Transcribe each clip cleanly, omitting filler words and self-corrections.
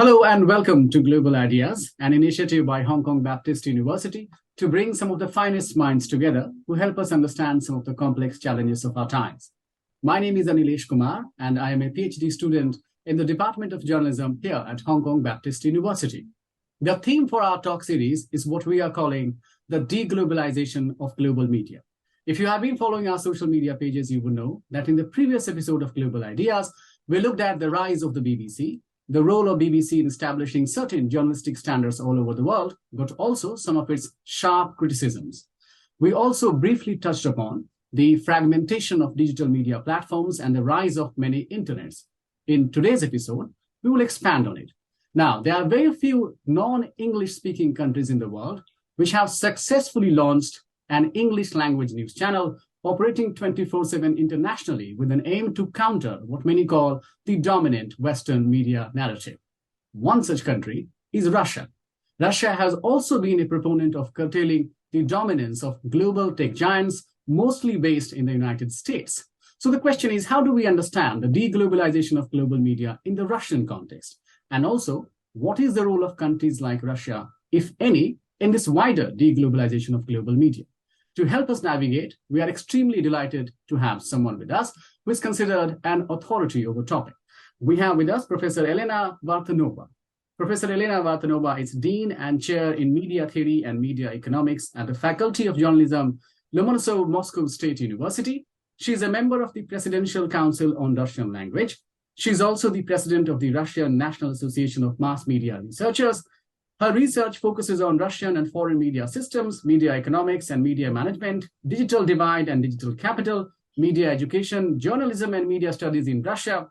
Hello and welcome to Global Ideas, an initiative by Hong Kong Baptist University to bring some of the finest minds together who help us understand some of the complex challenges of our times. My name is Anilesh Kumar, and I am a PhD student in the Department of Journalism here at Hong Kong Baptist University. The theme for our talk series is what we are calling the deglobalization of global media. If you have been following our social media pages, you will know that in the previous episode of Global Ideas, we looked at the rise of the BBC, the role of BBC in establishing certain journalistic standards all over the world, but also some of its sharp criticisms. We also briefly touched upon the fragmentation of digital media platforms and the rise of many internets. In today's episode, we will expand on it. Now, there are very few non-English speaking countries in the world which have successfully launched an English language news channel operating 24/7 internationally with an aim to counter what many call the dominant Western media narrative. One such country is Russia. Russia has also been a proponent of curtailing the dominance of global tech giants, mostly based in the United States. So the question is, how do we understand the deglobalization of global media in the Russian context? And also, what is the role of countries like Russia, if any, in this wider deglobalization of global media? To help us navigate, we are extremely delighted to have someone with us who is considered an authority over the topic. We have with us Professor Elena Vartanova. Professor Elena Vartanova is Dean and Chair in Media Theory and Media Economics at the Faculty of Journalism, Lomonosov, Moscow State University. She is a member of the Presidential Council on Russian Language. She is also the president of the Russian National Association of Mass Media Researchers. Her research focuses on Russian and foreign media systems, media economics and media management, digital divide and digital capital, media education, journalism and media studies in Russia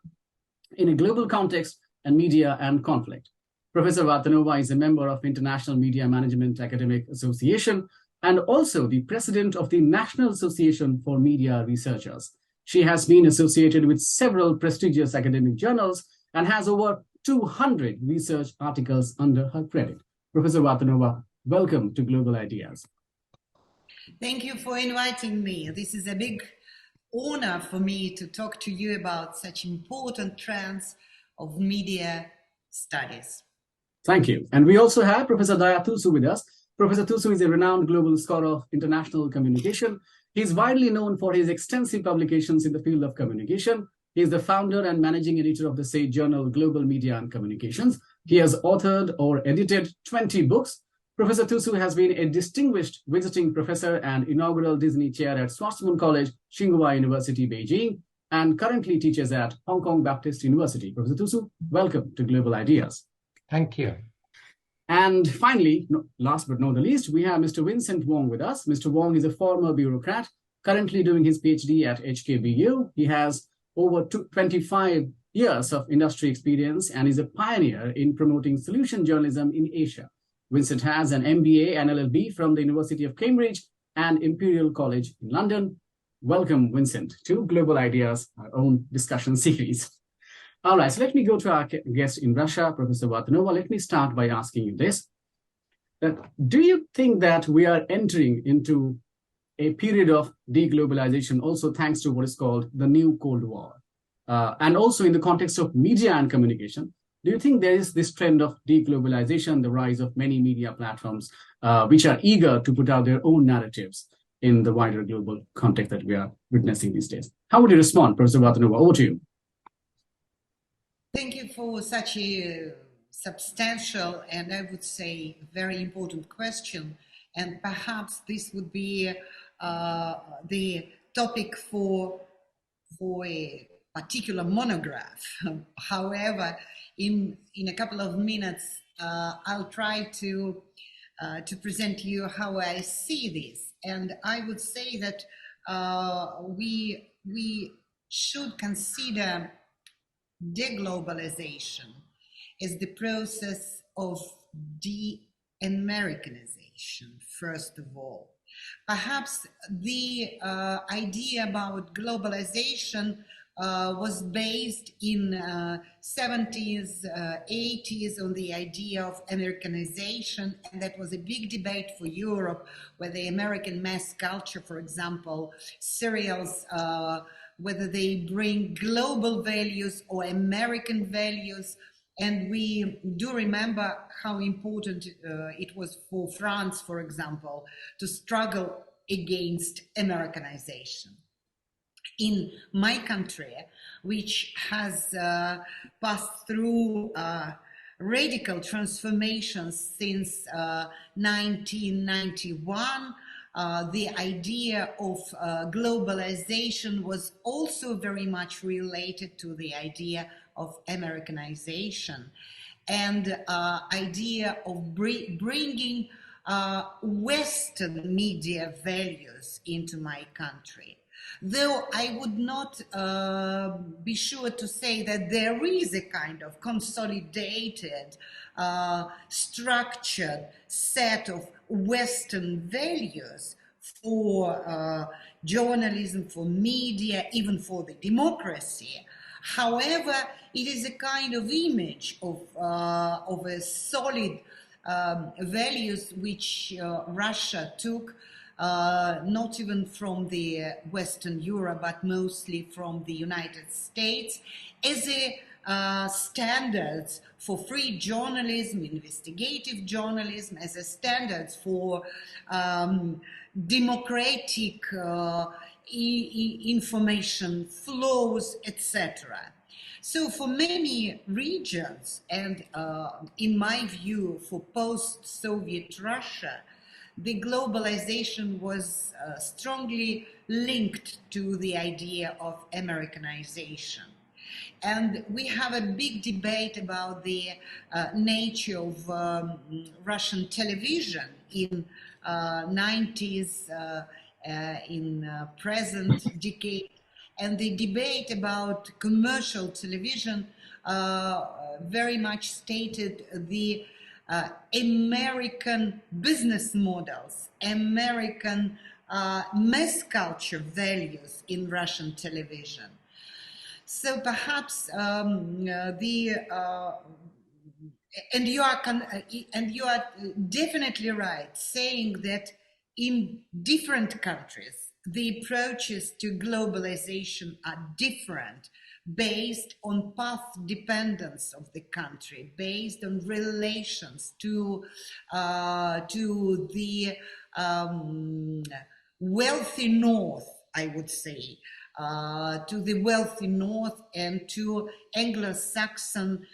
in a global context, and media and conflict. Professor Vartanova is a member of International Media Management Academic Association and also the president of the National Association for Media Researchers. She has been associated with several prestigious academic journals and has over 200 research articles under her credit. Professor Vartanova, welcome to Global Ideas. Thank you for inviting me. This is a big honor for me to talk to you about such important trends of media studies. Thank you. And we also have Professor Daya Thussu with us. Professor Thussu is a renowned global scholar of international communication. He is widely known for his extensive publications in the field of communication. He is the founder and managing editor of the Sage journal Global Media and Communications. He has authored or edited 20 books. Professor Thussu has been a distinguished visiting professor and inaugural Disney chair at Schwarzman College, Tsinghua University, Beijing, and currently teaches at Hong Kong Baptist University. Professor Thussu, welcome to Global Ideas. Thank you. And finally, last but not the least, we have Mr. Vincent Wong with us. Mr. Wong is a former bureaucrat, currently doing his PhD at HKBU. He has over 25 years of industry experience and is a pioneer in promoting solution journalism in Asia. Vincent has an MBA and LLB from the University of Cambridge and Imperial College in London. Welcome, Vincent, to Global Ideas, our own discussion series. All right, so let me go to our guest in Russia, Professor Vartanova. Let me start by asking you this. Do you think that we are entering into a period of deglobalization, also thanks to what is called the new Cold War? And also in the context of media and communication, do you think there is this trend of deglobalization, the rise of many media platforms, which are eager to put out their own narratives in the wider global context that we are witnessing these days? How would you respond, Professor Vartanova? Over to you. Thank you for such a substantial and I would say very important question. And perhaps this would be the topic for a particular monograph. However, in a couple of minutes, I'll try to present you how I see this. And I would say that we should consider deglobalization as the process of de-Americanization, first of all. Perhaps the idea about globalization was based in 70s, 80s on the idea of Americanization, and that was a big debate for Europe, where the American mass culture, for example, serials, whether they bring global values or American values, And we do remember how important it was for France, for example, to struggle against Americanization. In my country, which has passed through radical transformations since 1991, the idea of globalization was also very much related to the idea of Americanization and idea of bringing Western media values into my country. Though I would not be sure to say that there is a kind of consolidated, structured set of Western values for journalism, for media, even for the democracy. However, it is a kind of image of a solid values which Russia took not even from the Western Europe, but mostly from the United States, as a standards for free journalism, investigative journalism, as a standards for democratic information flows, etc. So for many regions, and in my view, for post-Soviet Russia, the globalization was strongly linked to the idea of Americanization. And we have a big debate about the nature of Russian television in 90s, in present decade, and the debate about commercial television very much stated the American business models, American mass culture values in Russian television. So perhaps and you are definitely right saying that in different countries the approaches to globalization are different, based on path dependence of the country, based on relations to the wealthy north, I would say, to the wealthy north and to Anglo-Saxon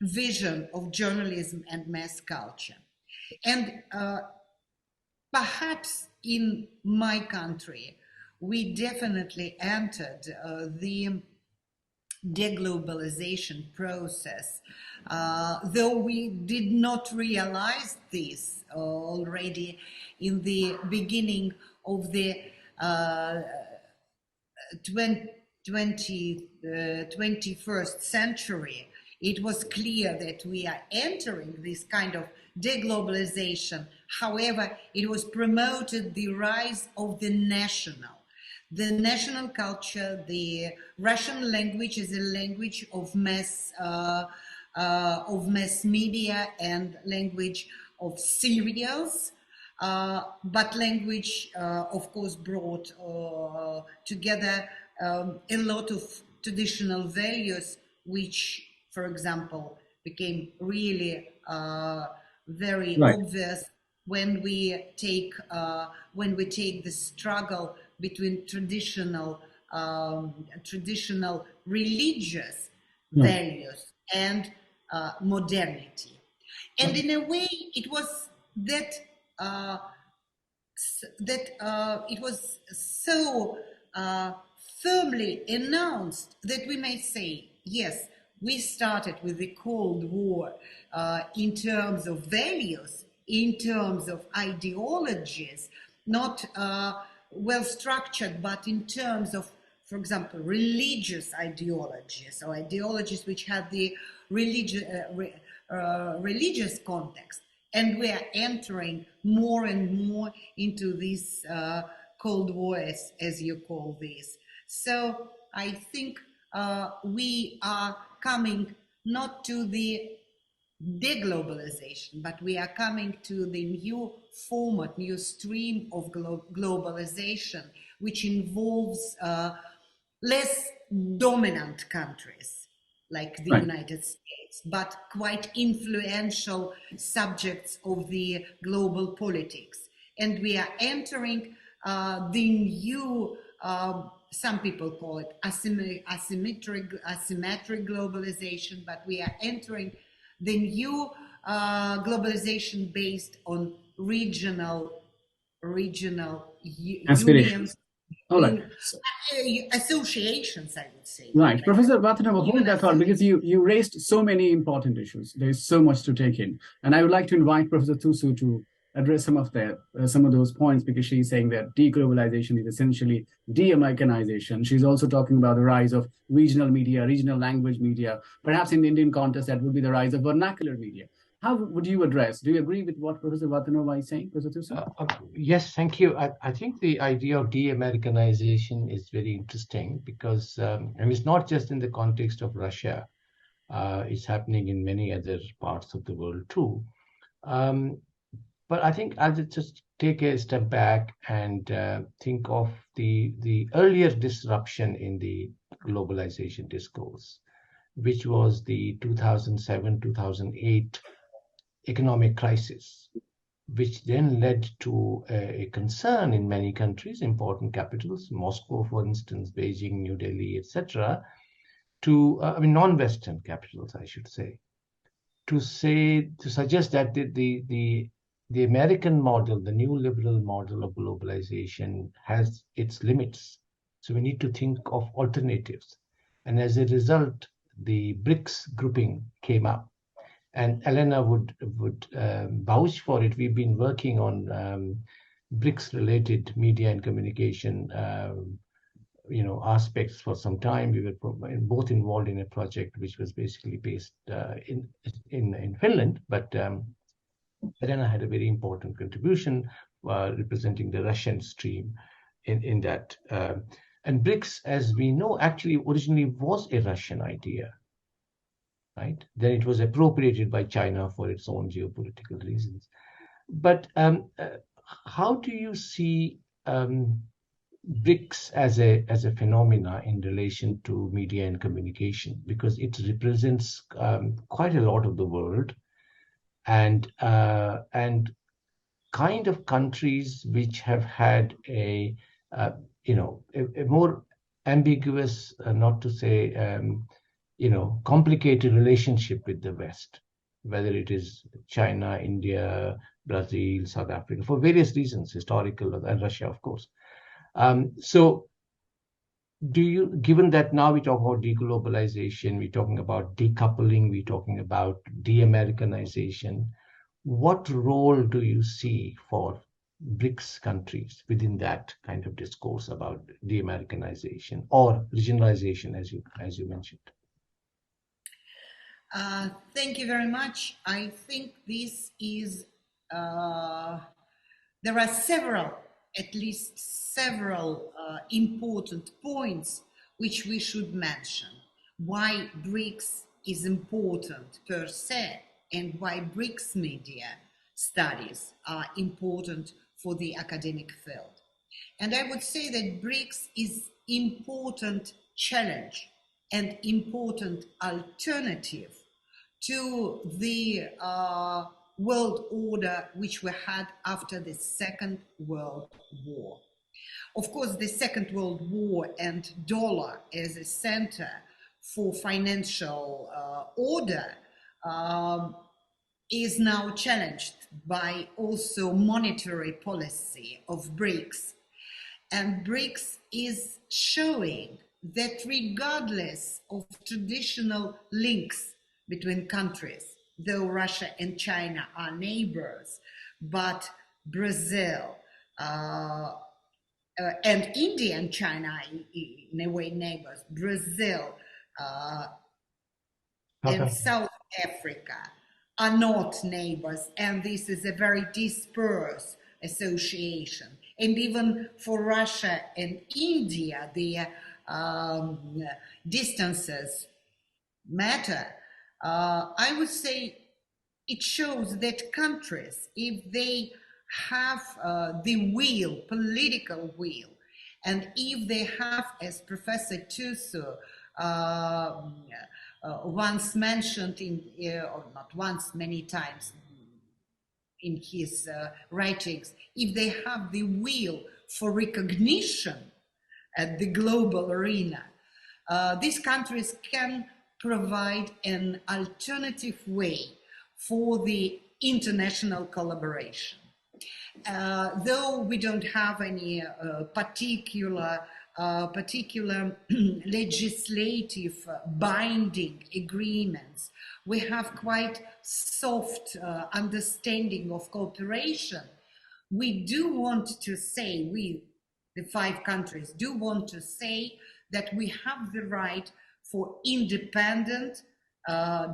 vision of journalism and mass culture. And perhaps in my country, we definitely entered the deglobalization process, though we did not realize this already in the beginning of the 21st century. It was clear that we are entering this kind of deglobalization. However, it was promoted the rise of the national culture. The Russian language is a language of mass media and language of serials, but language, of course, brought together a lot of traditional values, which, for example, became really very obvious when we take the struggle between traditional religious values and modernity. And in a way, it was that it was so firmly announced that we may say, yes, we started with the Cold War in terms of values, in terms of ideologies, not well structured, but in terms of, for example, religious ideologies, or ideologies which had the religious context. And we are entering more and more into this Cold War, as you call this. So I think we are coming not to the deglobalization, but we are coming to the new format, new stream of globalization, which involves less dominant countries, like the Right. United States, but quite influential subjects of the global politics. And we are entering the new, some people call it asymmetric globalization, but we are entering the new globalization based on regional unions, Aspirations. All right. associations, I would say. Right. Like Professor Vartanova, hold even that thought because you raised so many important issues. There's so much to take in. And I would like to invite Professor Thussu to address some of those points because she's saying that deglobalization is essentially de-Americanization. She's also talking about the rise of regional media, regional language media. Perhaps in the Indian context, that would be the rise of vernacular media. How would you address? Do you agree with what Professor Vartanova is saying, Professor Thussu? Yes, thank you. I think the idea of de-Americanization is very interesting because and it's not just in the context of Russia. It's happening in many other parts of the world too. But I think I'll just take a step back and think of the earlier disruption in the globalization discourse, which was the 2007-2008 economic crisis, which then led to a concern in many countries, important capitals, Moscow, for instance, Beijing, New Delhi, etc., non-Western capitals, I should say, to suggest that the American model, the new liberal model of globalization, has its limits. So we need to think of alternatives. And as a result, the BRICS grouping came up. And Elena would vouch for it. We've been working on BRICS-related media and communication, aspects for some time. We were both involved in a project which was basically based in Finland, but Elena had a very important contribution representing the Russian stream in that. And BRICS, as we know, actually originally was a Russian idea. Right? Then it was appropriated by China for its own geopolitical reasons. But how do you see BRICS as a phenomena in relation to media and communication? Because it represents quite a lot of the world, and kind of countries which have had a more ambiguous, not to say complicated relationship with the West, whether it is China, India, Brazil, South Africa, for various reasons, historical, and Russia, of course. So given that now we talk about deglobalization, we're talking about decoupling, we're talking about de-Americanization, what role do you see for BRICS countries within that kind of discourse about de-Americanization or regionalization, as you mentioned? Thank you very much. I think this is, there are at least several important points which we should mention. Why BRICS is important per se, and why BRICS media studies are important for the academic field. And I would say that BRICS is important challenge and important alternative to the world order which we had after the Second World War. Of course, the Second World War and dollar as a center for financial order is now challenged by also monetary policy of BRICS. And BRICS is showing that regardless of traditional links between countries, though Russia and China are neighbors, but Brazil and India and China in a way neighbors, Brazil and South Africa are not neighbors, and this is a very dispersed association. And even for Russia and India, the distances matter. I would say it shows that countries, if they have the will, political will, and if they have, as Professor Thussu once mentioned or not once, many times in his writings, if they have the will for recognition at the global arena, these countries can provide an alternative way for the international collaboration. Though we don't have any particular legislative binding agreements, we have quite soft understanding of cooperation. We do want to say, we, the 5 countries, do want to say that we have the right for independent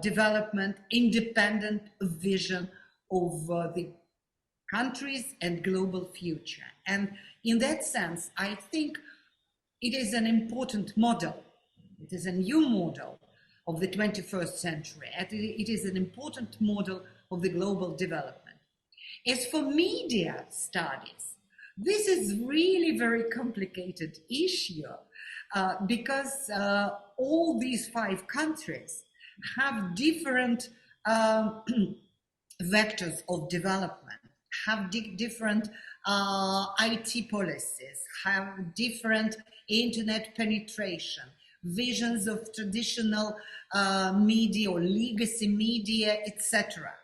development, independent vision of the countries and global future. And in that sense, I think it is an important model. It is a new model of the 21st century. It is an important model of the global development. As for media studies, this is really very complicated issue because all these 5 countries have different vectors of development, have different IT policies, have different internet penetration, visions of traditional media or legacy media, etc.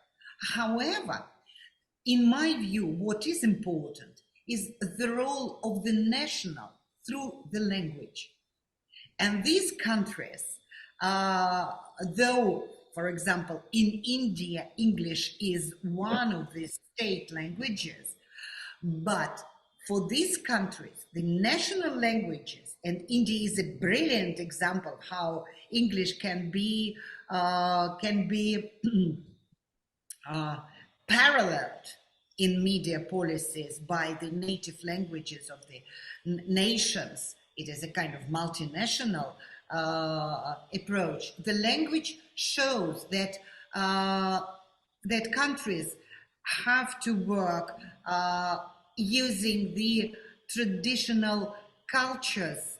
However, in my view, what is important is the role of the national through the language. And these countries, though, for example, in India, English is one of the state languages, but for these countries, the national languages, and India is a brilliant example how English can be paralleled in media policies by the native languages of the nations. It is a kind of multinational approach. The language shows that that countries have to work using the traditional cultures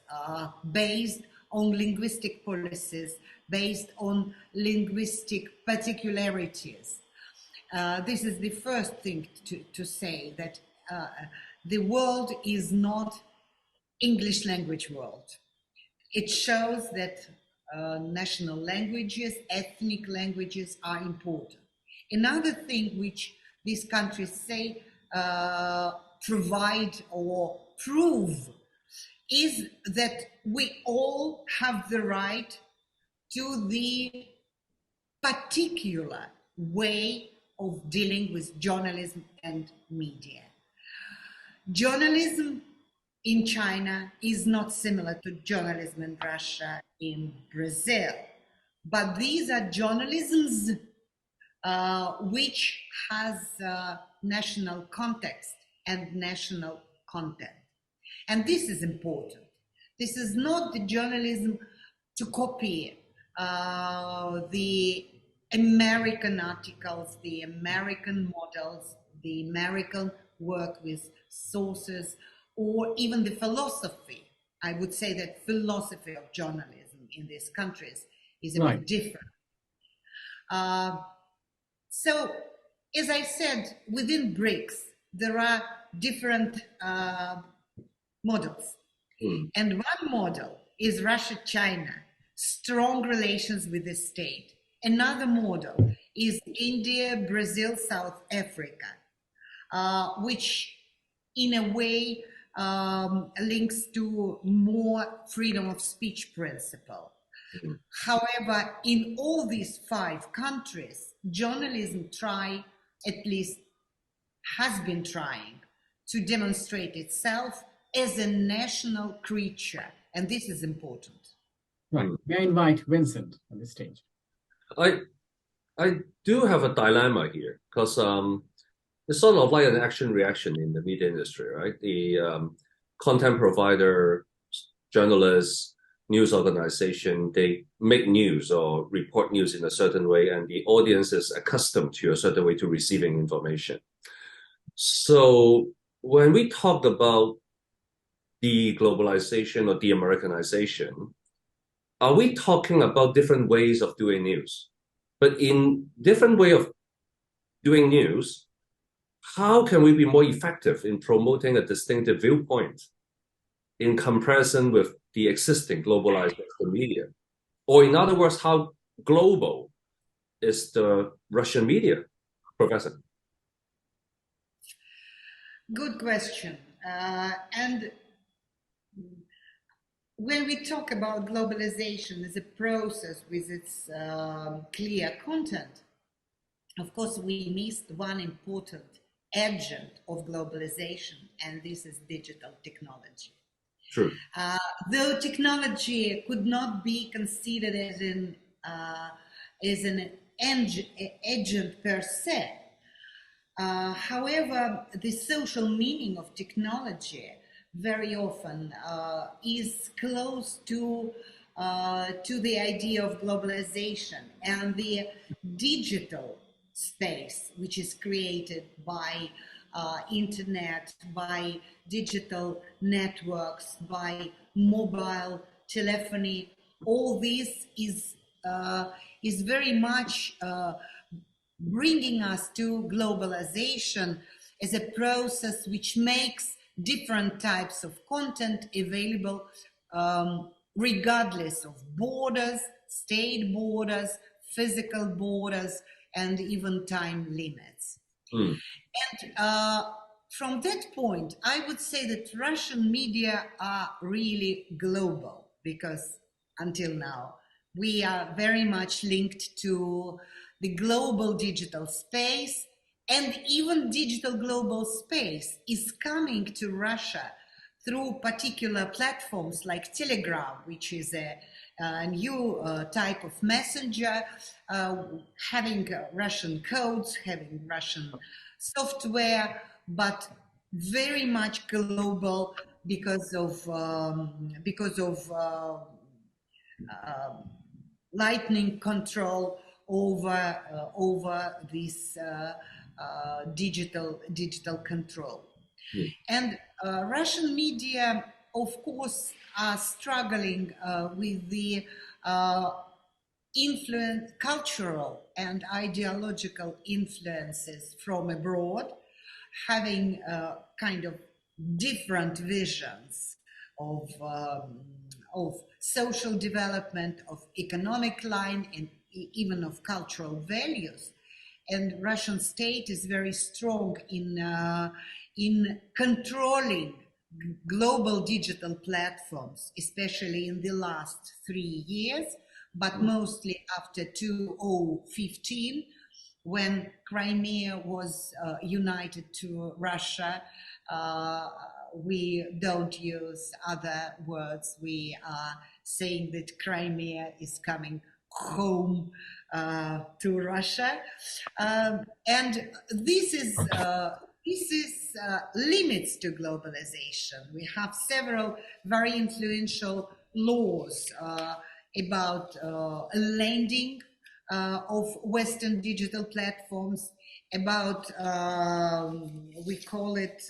based on linguistic policies, based on linguistic particularities. This is the first thing to say, that the world is not English language world. It shows that national languages, ethnic languages are important. Another thing which these countries say provide or prove is that we all have the right to the particular way of dealing with journalism and media. Journalism in China is not similar to journalism in Russia, in Brazil, but these are journalisms which has national context and national content. And this is important. This is not the journalism to copy the American articles, the American models, the American work with sources, or even the philosophy. I would say that philosophy of journalism in these countries is a bit different. So, as I said, within BRICs, there are different models. And one model is Russia-China, strong relations with the state. Another model is India, Brazil, South Africa, which in a way links to more freedom of speech principle. However, in all these 5 countries, journalism has been trying to demonstrate itself as a national creature, and this is important. Right. May I invite Vincent on the stage? I do have a dilemma here, because it's sort of like an action-reaction in the media industry, right? The content provider, journalists, news organization, they make news or report news in a certain way, and the audience is accustomed to a certain way to receiving information. So when we talked about deglobalization or de-Americanization, are we talking about different ways of doing news? But in different way of doing news, how can we be more effective in promoting a distinctive viewpoint in comparison with the existing globalized media? Or in other words, how global is the Russian media, Professor? Good question. And when we talk about globalization as a process with its clear content, of course, we missed one important agent of globalization, and this is digital technology. True. Though technology could not be considered as an agent per se, however, the social meaning of technology very often is close to the idea of globalization, and the digital space which is created by internet, by digital networks, by mobile telephony. All this is very much bringing us to globalization as a process which makes different types of content available regardless of borders, state borders, physical borders, and even time limits. And from that point, I would say that Russian media are really global, because until now, we are very much linked to the global digital space, and even digital global space is coming to Russia through particular platforms like Telegram, which is a new type of messenger, having Russian codes, having Russian software, but very much global because of lightning control over this digital control. And Russian media, of course, are struggling with the cultural and ideological influences from abroad, having kind of different visions of social development, of economic line, and even of cultural values. And Russian state is very strong in controlling global digital platforms, especially in the last 3 years, but mostly after 2015, when Crimea was united to Russia. We don't use other words. We are saying that Crimea is coming home to Russia, and this is limits to globalization. We have several very influential laws about lending of Western digital platforms, about we call it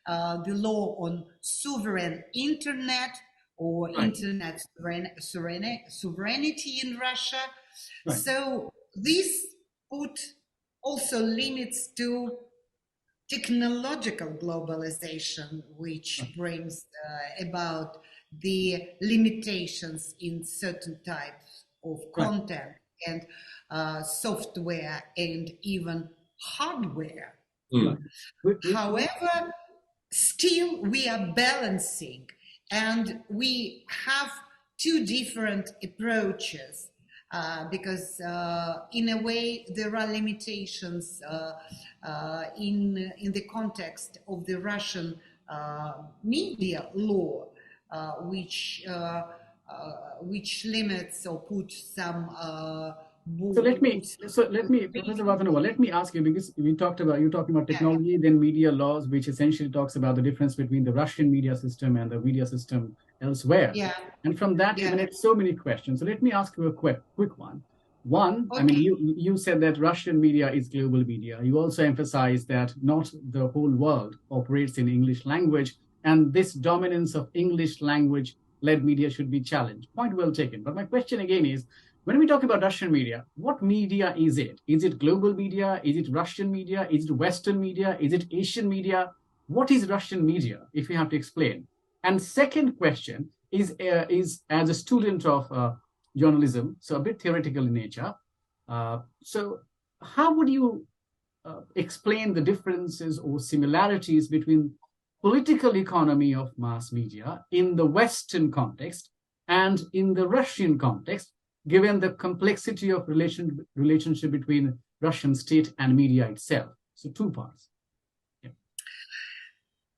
the law on sovereign internet, or internet sovereignty in Russia. Right. So this put also limits to technological globalization, which brings about the limitations in certain types of content and software and even hardware. However, still we are balancing, and we have two different approaches because in a way there are limitations in the context of the Russian media law, which limits or put some So let me, Professor Vartanova, let me ask you, because you're talking about technology, then media laws, which essentially talks about the difference between the Russian media system and the media system elsewhere. Yeah. And from that, you get so many questions. So let me ask you a quick one. I mean, you said that Russian media is global media. You also emphasized that not the whole world operates in English language, and this dominance of English language led media should be challenged. Point well taken. But my question again is, when we talk about Russian media, what media is it? Is it global media? Is it Russian media? Is it Western media? Is it Asian media? What is Russian media, if you have to explain? And second question is as a student of journalism, so a bit theoretical in nature. So how would you explain the differences or similarities between political economy of mass media in the Western context and in the Russian context, given the complexity of relationship between Russian state and media itself? So two parts. Yeah.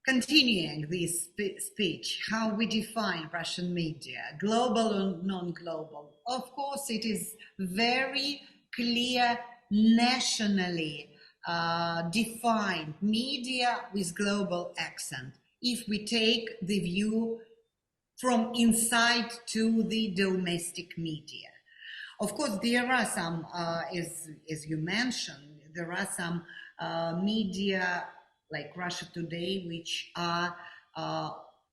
Continuing this speech, how we define Russian media, global or non-global. Of course, it is very clear nationally defined media with global accent. If we take the view from inside to the domestic media. Of course, there are some, as you mentioned, there are some media like Russia Today, which are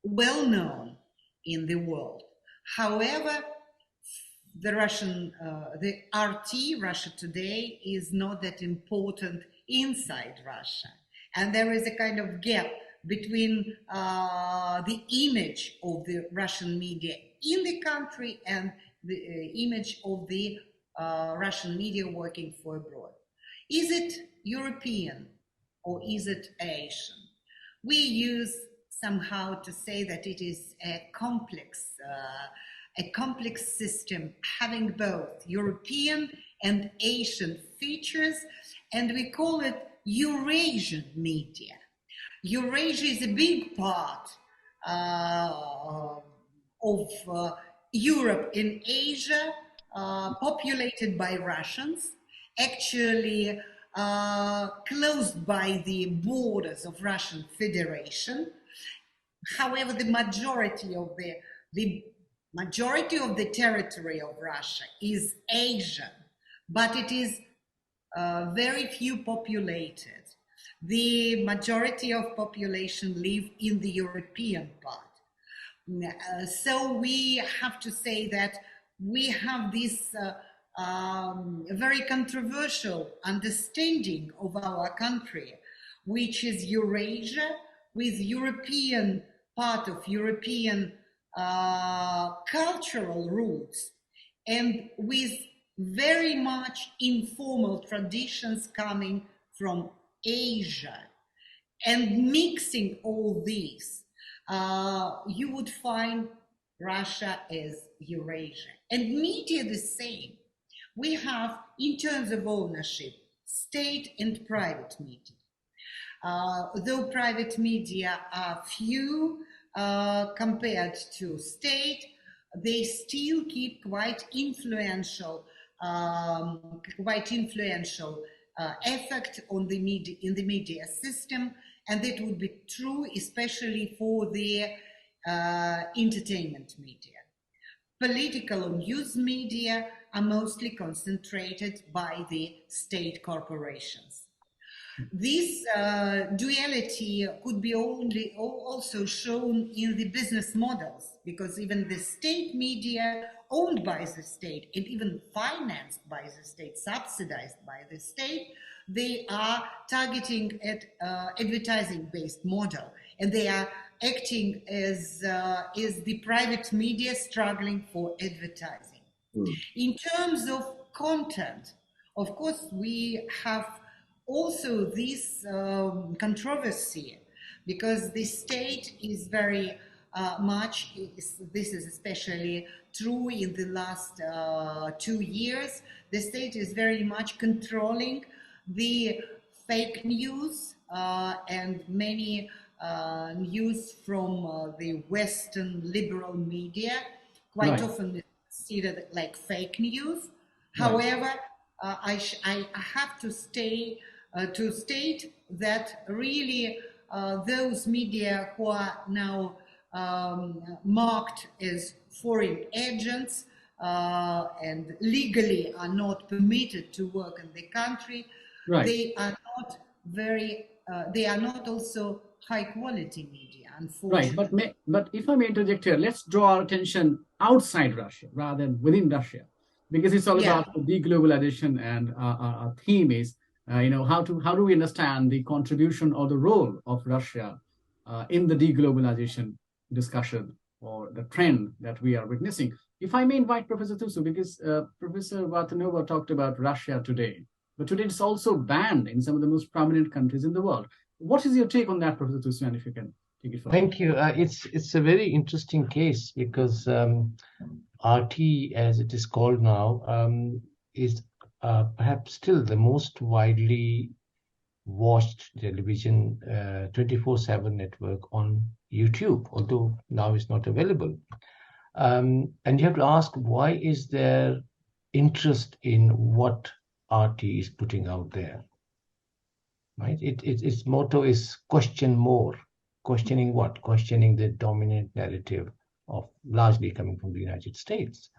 well known in the world. However, the RT, Russia Today, is not that important inside Russia. And there is a kind of gap between the image of the Russian media in the country and the image of the Russian media working for abroad. Is it European or is it Asian? We use somehow to say that it is a complex system having both European and Asian features, and we call it Eurasian media. Eurasia is a big part of Europe and Asia, populated by Russians, actually closed by the borders of Russian Federation. However, the majority of the territory of Russia is Asian, but it is very few populated. The majority of population live in the European part. So we have to say that we have this very controversial understanding of our country, which is Eurasia, with European part of European cultural roots, and with very much informal traditions coming from Asia. And mixing all these, you would find Russia as Eurasia. And media the same. We have, in terms of ownership, state and private media. Though private media are few compared to state, they still keep quite influential effect on the media, in the media system, and that would be true especially for the entertainment media. Political and news media are mostly concentrated by the state corporations. This duality could be also shown in the business models, because even the state media owned by the state and even financed by the state, subsidized by the state, they are targeting at advertising-based model, and they are acting as the private media struggling for advertising. In terms of content, of course, we have also this controversy, because the state is very much, this is especially true in the last 2 years, the state is very much controlling the fake news and many news from the Western liberal media, quite often considered like fake news. However, I have to state that really those media who are now marked as foreign agents and legally are not permitted to work in the country, they are not very they are not also high quality media, Right, unfortunately. but if I may interject here, let's draw our attention outside Russia rather than within Russia, because it's all Yeah. about deglobalization, and our theme is, how do we understand the contribution or the role of Russia in the deglobalization discussion or the trend that we are witnessing. If I may invite Professor Thussu, because Professor Vartanova talked about Russia today, but today it's also banned in some of the most prominent countries in the world. What is your take on that, Professor Thussu, and if you can take it further? Thank you. It's a very interesting case because RT, as it is called now, is perhaps still the most widely watched television 24/7 network on YouTube, although now it's not available. And you have to ask, why is there interest in what RT is putting out there? Right? Its motto is question more. Questioning what? Questioning the dominant narrative of largely coming from the United States.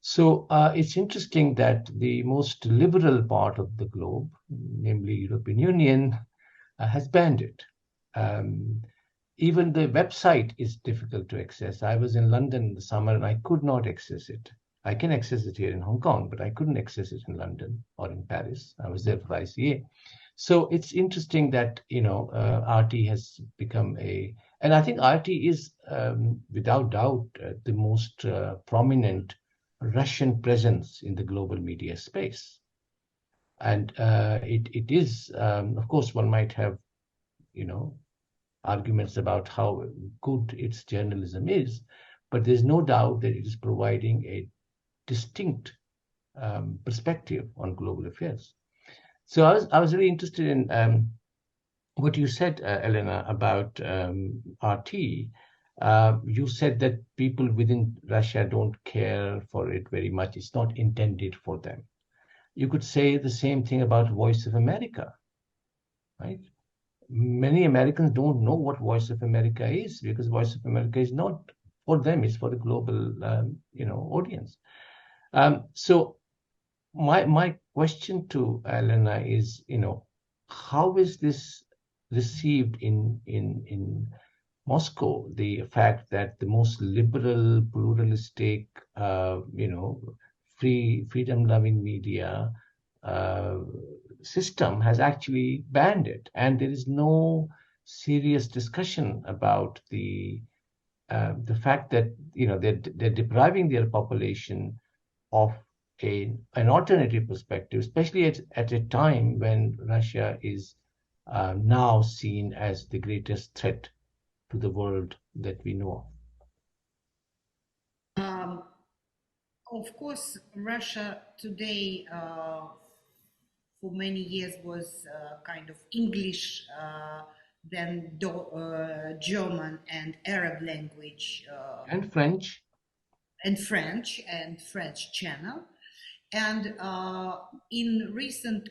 So it's interesting that the most liberal part of the globe, namely European Union, has banned it. Even the website is difficult to access. I was in London in the summer and I could not access it. I can access it here in Hong Kong, but I couldn't access it in London or in Paris. I was there for ICA. So it's interesting that, RT has become and I think RT is without doubt the most prominent Russian presence in the global media space. And it is, of course, one might have, arguments about how good its journalism is, but there's no doubt that it is providing a distinct perspective on global affairs. So I was really interested in what you said, Elena, about RT. You said that people within Russia don't care for it very much. It's not intended for them. You could say the same thing about Voice of America, right? Many Americans don't know what Voice of America is, because Voice of America is not for them, it's for the global audience. So my question to Elena is, how is this received in Moscow, the fact that the most liberal, pluralistic, freedom-loving media system has actually banned it, and there is no serious discussion about the fact that they're depriving their population of an alternative perspective, especially at a time when Russia is now seen as the greatest threat to the world that we know of. Of course, Russia today for many years was kind of English, then German and Arab language. And French. And French channel. And in recent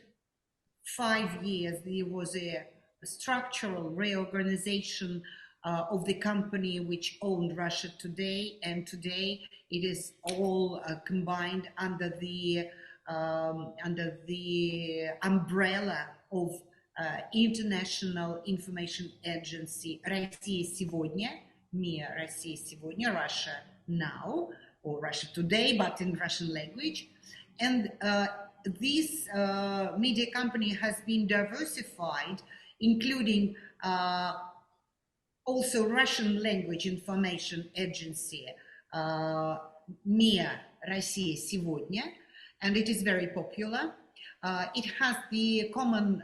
5 years, there was a structural reorganization of the company which owned Russia Today, and today it is all combined under the umbrella of International Information Agency Россия сегодня, МИА Россия сегодня, Russia Now, or Russia Today, but in Russian language. And this media company has been diversified, including also Russian language information agency МИА Россия сегодня, and it is very popular. It has the common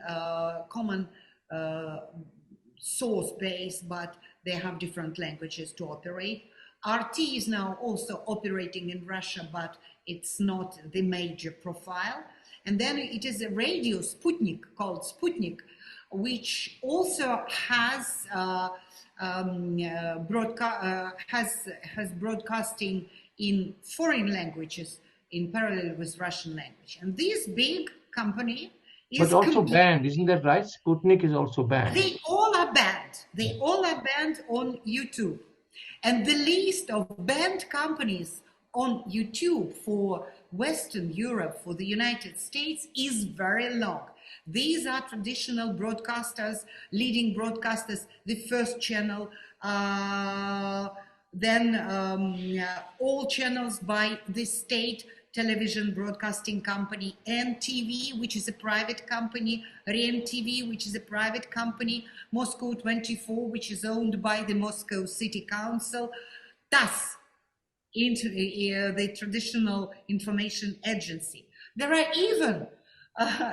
source base, but they have different languages to operate. RT is now also operating in Russia, but it's not the major profile. And then it is a radio Sputnik called Sputnik, which also has broadcasting in foreign languages in parallel with Russian language. And this big company is but also banned, isn't that right? Sputnik is also banned. They all are banned. They all are banned on YouTube. And the list of banned companies on YouTube for Western Europe, for the United States, is very long. These are traditional broadcasters, leading broadcasters, the first channel, then all channels by the state television broadcasting company, NTV, which is a private company, REM-TV, which is a private company, Moscow 24, which is owned by the Moscow City Council, thus the traditional information agency. There are even,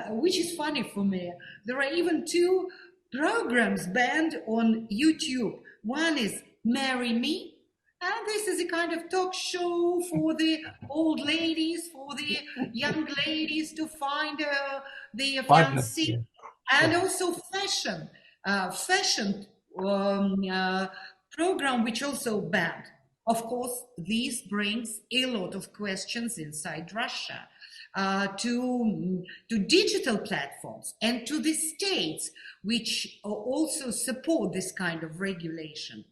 which is funny for me, there are even 2 programs banned on YouTube. One is Marry Me, and this is a kind of talk show for the old ladies, for the young ladies to find their fiancé, and also fashion program, which also banned. Of course, this brings a lot of questions inside Russia to digital platforms and to the states, which also support this kind of regulation.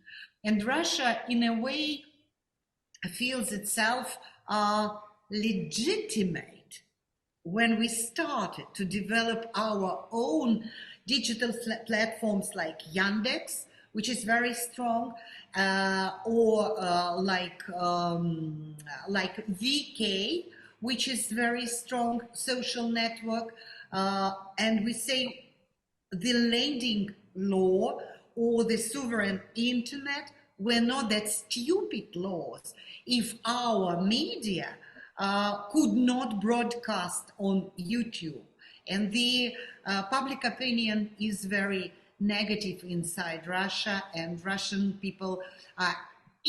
And Russia, in a way, feels itself legitimate when we started to develop our own digital platforms like Yandex, which is very strong, or like VK, which is very strong social network, and we say the lending law or the sovereign internet were not that stupid laws if our media could not broadcast on YouTube. And the public opinion is very negative inside Russia, and Russian people are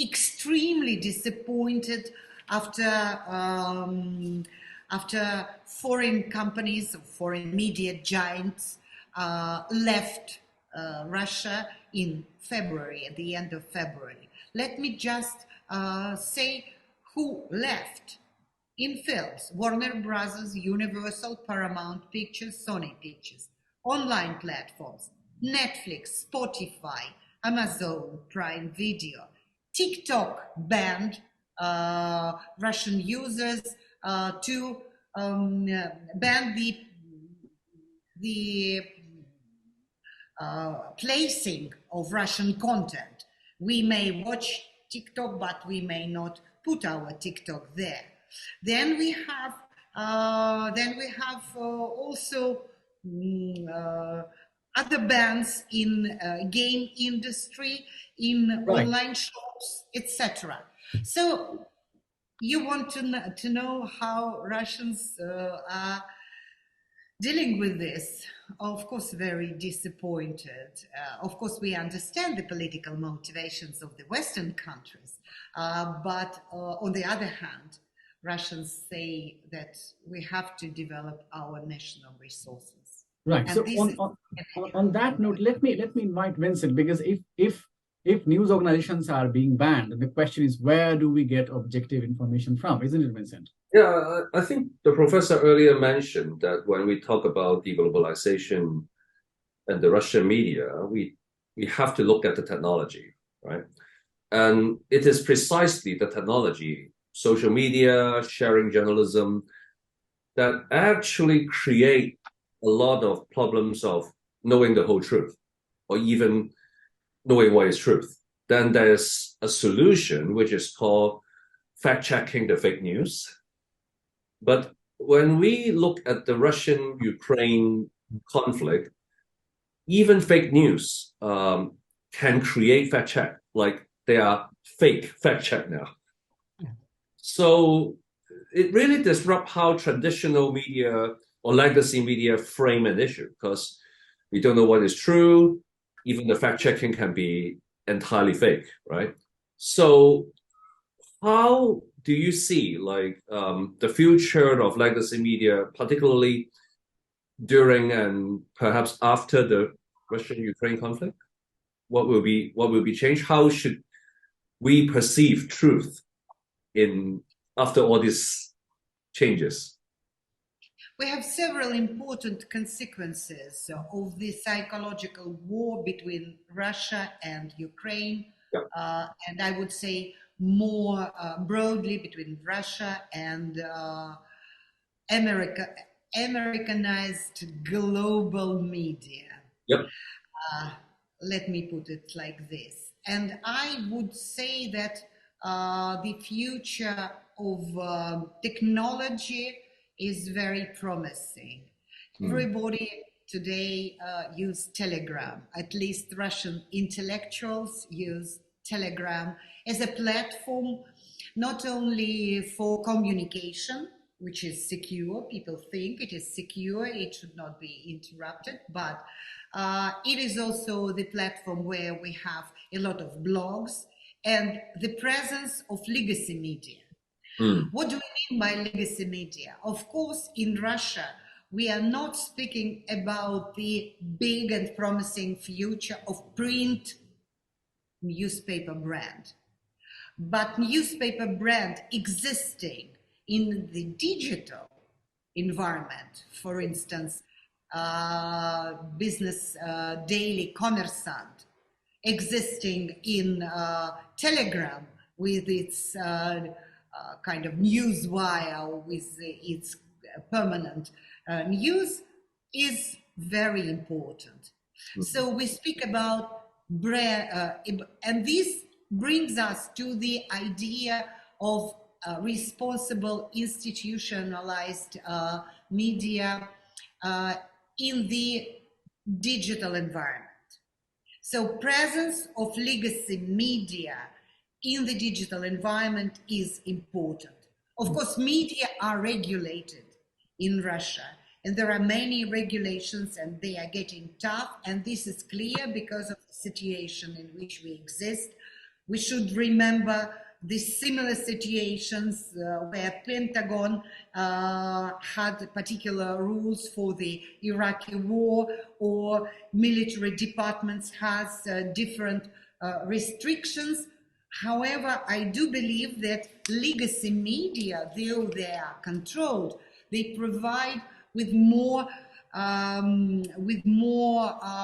extremely disappointed after foreign companies, foreign media giants left Russia in February, at the end of February. Let me just say who left. In films: Warner Brothers, Universal, Paramount Pictures, Sony Pictures. Online platforms: Netflix, Spotify, Amazon Prime Video. TikTok banned Russian users to ban the placing of Russian content. We may watch TikTok, but we may not put our TikTok there. Then we have also other bans in game industry, in online shops, etc. So you want to know how Russians are dealing with this? Of course, very disappointed. Of course, we understand the political motivations of the Western countries, but on the other hand, Russians say that we have to develop our national resources. Right. And so on that note, let me invite Vincent, because if news organizations are being banned, the question is, where do we get objective information from, isn't it, Vincent? Yeah, I think the professor earlier mentioned that when we talk about deglobalization and the Russian media, we have to look at the technology, right? And it is precisely the technology, social media, sharing journalism, that actually create a lot of problems of knowing the whole truth, or even knowing what is truth. Then there's a solution, which is called fact-checking the fake news. But when we look at the Russian-Ukraine conflict, even fake news can create fact-check, like they are fake fact-check now. So it really disrupts how traditional media or legacy media frame an issue, because we don't know what is true. Even the fact-checking can be entirely fake, right? So how do you see the future of legacy media, particularly during and perhaps after the Russian-Ukraine conflict? What will be changed? How should we perceive truth after all these changes? We have several important consequences of the psychological war between Russia and Ukraine, and I would say more broadly between Russia and Americanized global media. Yep. Let me put it like this. And I would say that the future of technology is very promising. Everybody today use Telegram. At least Russian intellectuals use Telegram as a platform, not only for communication, which is secure. People think it is secure, it should not be interrupted, but it is also the platform where we have a lot of blogs and the presence of legacy media. What do we mean by legacy media? Of course, in Russia, we are not speaking about the big and promising future of print newspaper brand, but newspaper brand existing in the digital environment. For instance, business daily Kommersant existing in Telegram with its kind of news wire, with its permanent news, is very important. So we speak about brand, and this brings us to the idea of responsible institutionalized media in the digital environment. So presence of legacy media in the digital environment is important. Of course, media are regulated in Russia, and there are many regulations and they are getting tough, and this is clear because of the situation in which we exist. We should remember the similar situations where Pentagon had particular rules for the Iraqi war, or military departments has different restrictions. However, I do believe that legacy media, though they are controlled, they provide with more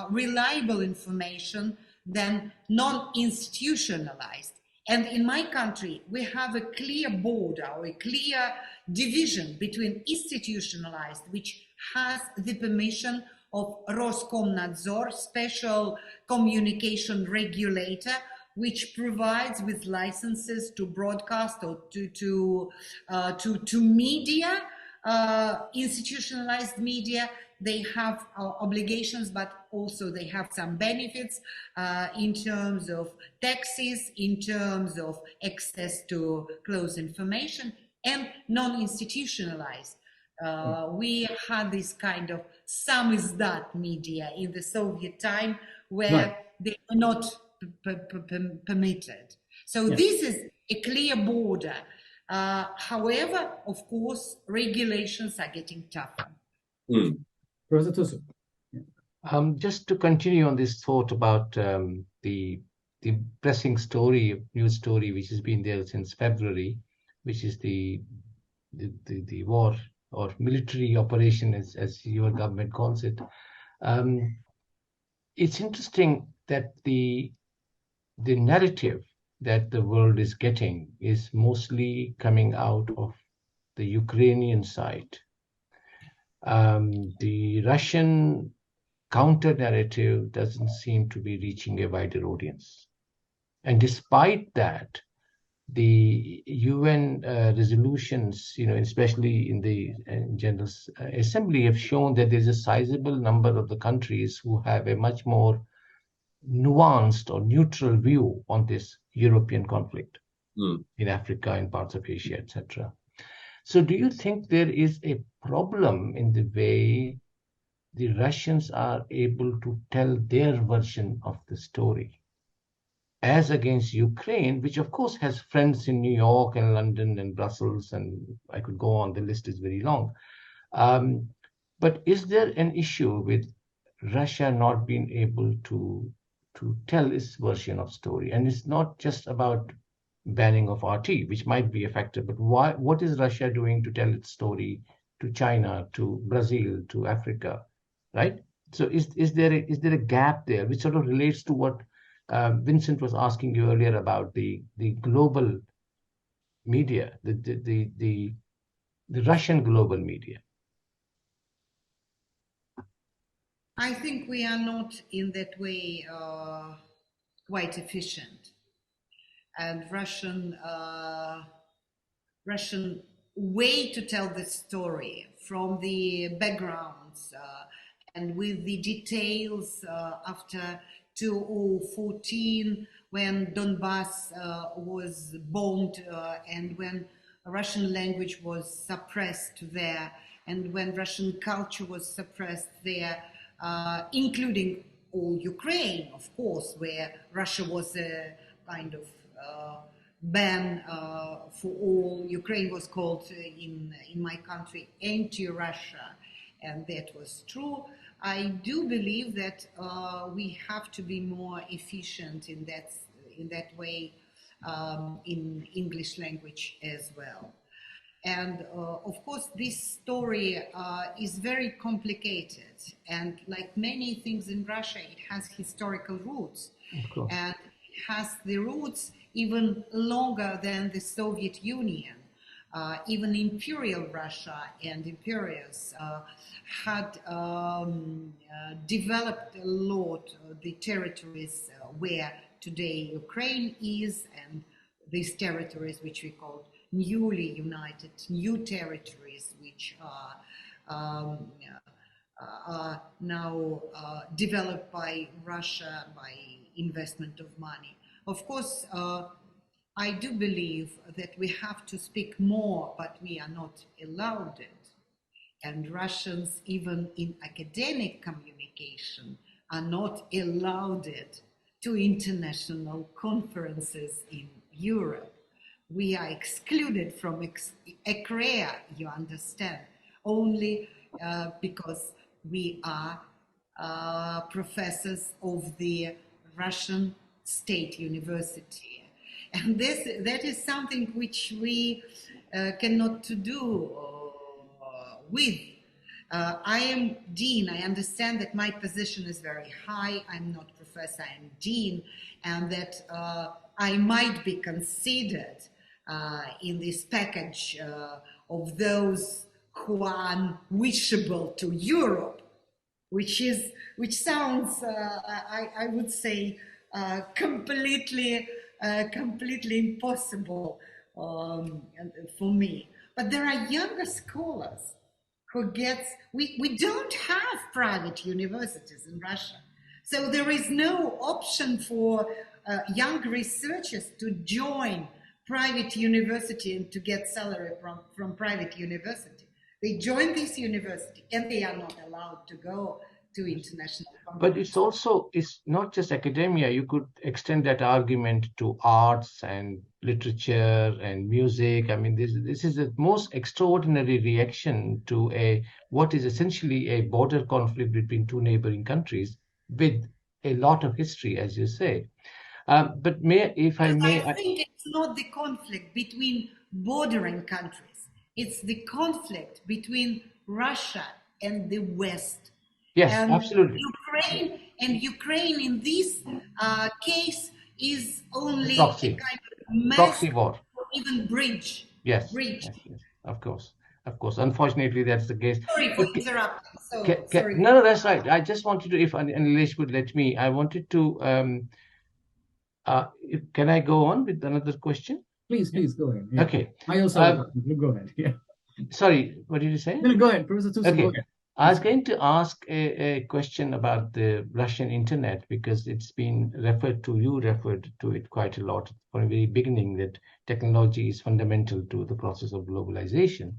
reliable information than non-institutionalized. And in my country, we have a clear border or a clear division between institutionalized, which has the permission of Roskomnadzor, special communication regulator, which provides with licenses to broadcast or to media, institutionalized media. They have obligations, but also they have some benefits in terms of taxes, in terms of access to close information, and non-institutionalized. We had this kind of samizdat media in the Soviet time where they were not permitted. So this is a clear border. However, of course, regulations are getting tougher. Professor Thussu. Just to continue on this thought about the pressing story, news story, which has been there since February, which is the war or military operation, as your government calls it. It's interesting that the narrative that the world is getting is mostly coming out of the Ukrainian side. The Russian counter-narrative doesn't seem to be reaching a wider audience. And despite that, the UN resolutions, especially in the General Assembly, have shown that there's a sizable number of the countries who have a much more nuanced or neutral view on this European conflict in Africa, in parts of Asia, etc. So do you think there is a problem in the way the Russians are able to tell their version of the story as against Ukraine, which of course has friends in New York and London and Brussels, and I could go on, the list is very long. But is there an issue with Russia not being able to tell its version of story? And it's not just about banning of RT, which might be effective, but what is Russia doing to tell its story to China, to Brazil, to Africa, right? So is there a gap there, which sort of relates to what Vincent was asking you earlier about the global media, the Russian global media? I think we are not in that way quite efficient. And Russian way to tell the story from the backgrounds and with the details after 2014, when Donbass was bombed and when Russian language was suppressed there, and when Russian culture was suppressed there, including all Ukraine, of course, where Russia was a kind of ban for all. Ukraine was called in my country anti-Russia, and that was true. I do believe that we have to be more efficient in that way in English language as well. And of course, this story is very complicated, and like many things in Russia, it has historical roots, and it has the roots even longer than the Soviet Union. Even Imperial Russia and imperials had developed a lot the territories where today Ukraine is, and these territories which we call newly united, new territories which are now developed by Russia by investment of money. Of course, I do believe that we have to speak more, but we are not allowed it. And Russians, even in academic communication, are not allowed it to international conferences in Europe. We are excluded from ECREA, you understand, only because we are professors of the Russian State University. And that is something which we cannot do with. I am dean. I understand that my position is very high. I'm not professor, I'm dean, and that I might be considered in this package of those who are unwishable to Europe, which sounds, I would say, completely impossible for me. But there are younger scholars who we don't have private universities in Russia. So there is no option for young researchers to join private university and to get salary from private university. They join this university and they are not allowed to go to international conferences. But it's not just academia. You could extend that argument to arts and literature and music. I mean, this is the most extraordinary reaction to what is essentially a border conflict between two neighboring countries with a lot of history, as you say. But I think it's not the conflict between bordering countries. It's the conflict between Russia and the West. Yes, and absolutely. Ukraine in this case is only proxy. A kind of proxy war, or even bridge. Yes, of course. Unfortunately, that's the case. Sorry for interrupting. Sorry. No, that's right. I just wanted to, if Anilesh would let me, I wanted to. Can I go on with another question? Please go ahead. Yeah. Okay. I also go ahead. Yeah. Sorry, what did you say? No, go ahead, Professor Thussu. Okay. Go ahead. I was going to ask a question about the Russian internet, because it's been referred to it quite a lot from the very beginning, that technology is fundamental to the process of globalization.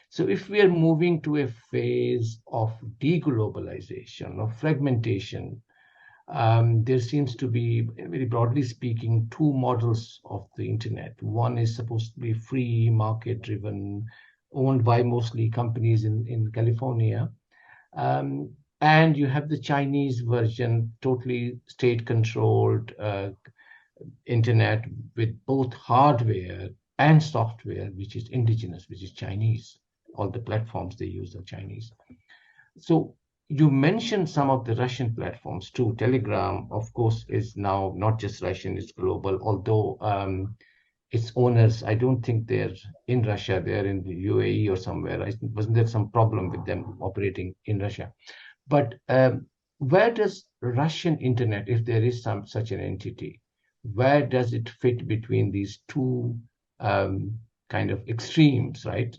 So if we are moving to a phase of deglobalization, of fragmentation, there seems to be, very broadly speaking, two models of the internet. One is supposed to be free, market-driven, owned by mostly companies in California. And you have the Chinese version, totally state-controlled internet with both hardware and software, which is indigenous, which is Chinese. All the platforms they use are Chinese. So you mentioned some of the Russian platforms too. Telegram, of course, is now not just Russian, it's global, although its owners, I don't think they're in Russia, they're in the UAE or somewhere. Wasn't there some problem with them operating in Russia? But where does Russian internet, if there is such an entity, where does it fit between these two kind of extremes, right?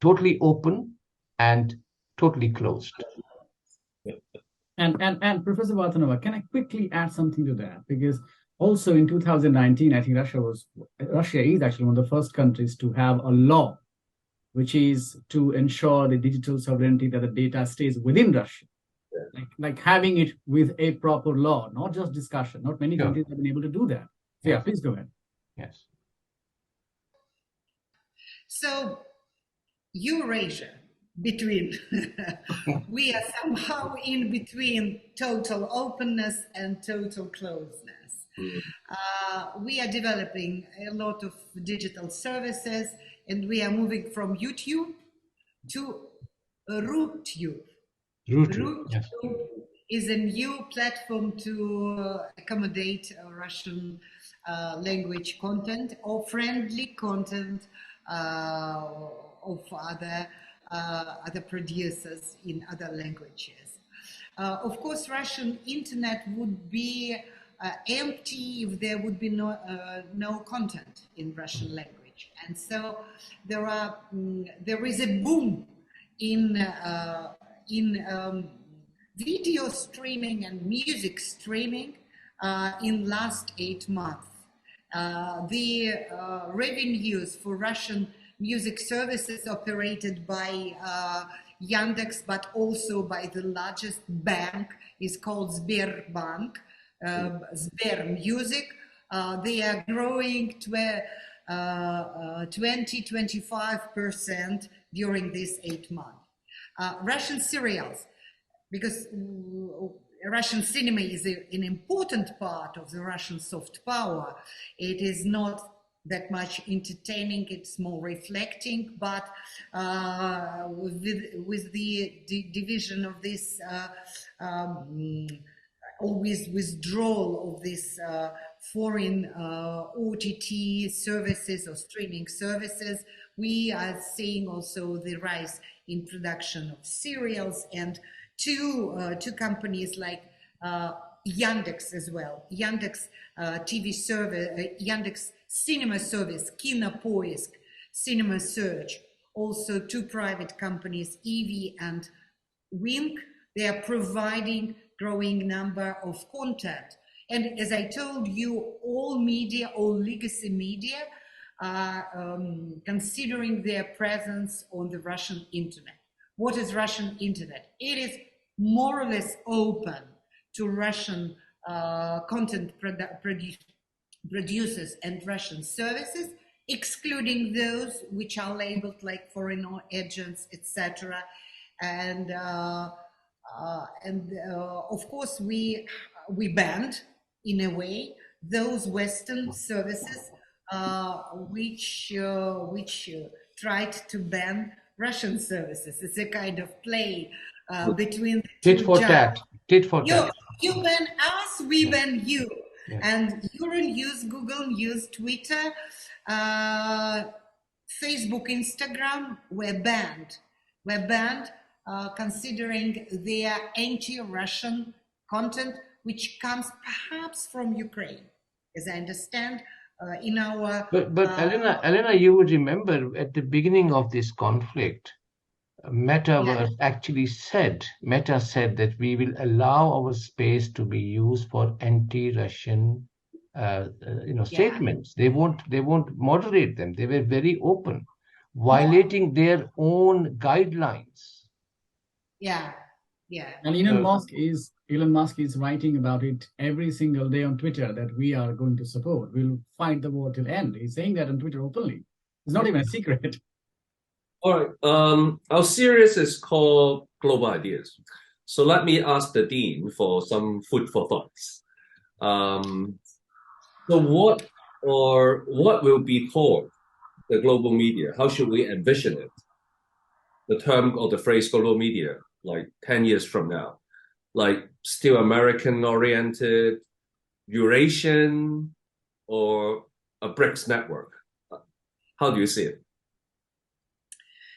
Totally open and totally closed. And Professor Vartanova, can I quickly add something to that? Because also in 2019, I think Russia is actually one of the first countries to have a law, which is to ensure the digital sovereignty, that the data stays within Russia. Like having it with a proper law, not just discussion. Not many countries have been able to do that. So yeah, please go ahead. Yes. So Eurasia, between, we are somehow in between total openness and total closeness. We are developing a lot of digital services, and we are moving from YouTube to RootTube. RootTube is a new platform to accommodate Russian language content or friendly content of other producers in other languages. Of course, Russian internet would be empty if there would be no content in Russian language, and so there is a boom in video streaming and music streaming in last 8 months. The revenues for Russian music services operated by Yandex, but also by the largest bank, is called Sberbank, Sber Music. They are growing 20-25% during these 8 months. Russian serials, because Russian cinema is an important part of the Russian soft power. It is not that much entertaining, it's more reflecting, but with the division of this, always withdrawal of this foreign OTT services or streaming services, we are seeing also the rise in production of serials, and two companies like Yandex as well. Yandex TV service, Yandex cinema service, Kinopoisk, Cinema Search. Also 2 private companies, Eevee and Wing. They are providing growing number of content. And as I told you, all media, all legacy media are considering their presence on the Russian internet. What is Russian internet? It is more or less open to Russian content producers and Russian services, excluding those which are labeled like foreign agents, etc. And of course, we banned, in a way, those Western services which tried to ban Russian services. It's a kind of play between the tit for tat. Tit for tat. You ban us, we ban you. Yes. And Euronews, Google News, Twitter, Facebook, Instagram were banned. Considering their anti-Russian content, which comes perhaps from Ukraine, as I understand. In our but Elena, you would remember at the beginning of this conflict, Meta actually said that we will allow our space to be used for anti-Russian statements. They won't moderate them. They were very open, violating their own guidelines. Yeah. And Elon Musk is writing about it every single day on Twitter, that we are going to support. We'll fight the war till end. He's saying that on Twitter openly. It's not even a secret. All right. Our series is called Global Ideas. So let me ask the Dean for some food for thoughts. So what will be called the global media? How should we envision it? The term or the phrase global media, like 10 years from now, like still American oriented, Eurasian, or a BRICS network? How do you see it?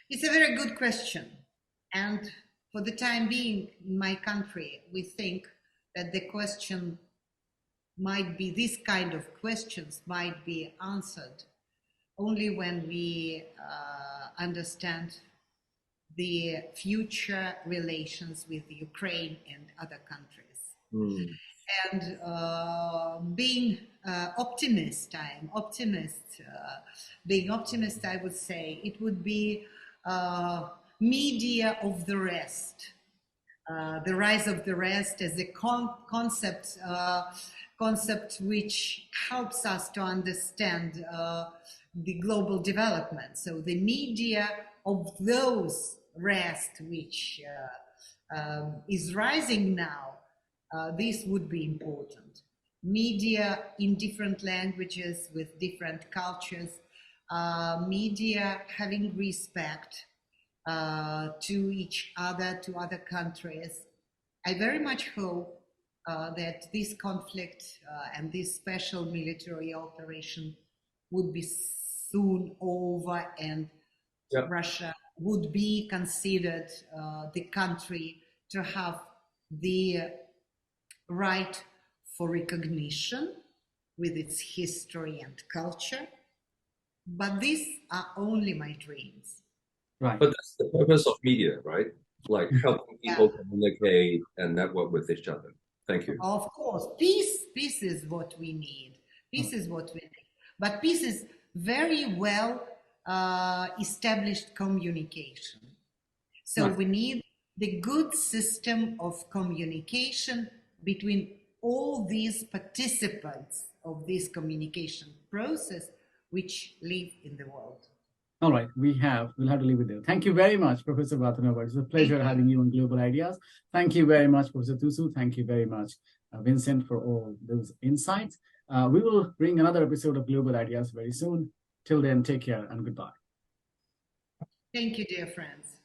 It's a very good question. And for the time being, in my country, we think that the question might be, this kind of questions might be answered only when we understand the future relations with Ukraine and other countries. And being optimist, being optimist, I would say it would be media of the rest, the rise of the rest as a concept which helps us to understand the global development. So the media of those rest which is rising now, this would be important. Media in different languages with different cultures, media having respect to each other, to other countries. I very much hope that this conflict and this special military operation would be soon over, and Russia would be considered the country to have the right for recognition with its history and culture. But these are only my dreams. Right. But that's the purpose of media, right? Like helping people communicate and network with each other. Thank you. Of course, peace is what we need. Peace is what we need. But peace is very well established communication. So we need the good system of communication between all these participants of this communication process which live in the world. All right, we'll have to leave it there. Thank you very much, Professor Vartanova. It's a pleasure having you on Global Ideas. Thank you very much, Professor Thussu. Thank you very much, Vincent, for all those insights. We will bring another episode of Global Ideas very soon. Till then, take care and goodbye. Thank you, dear friends.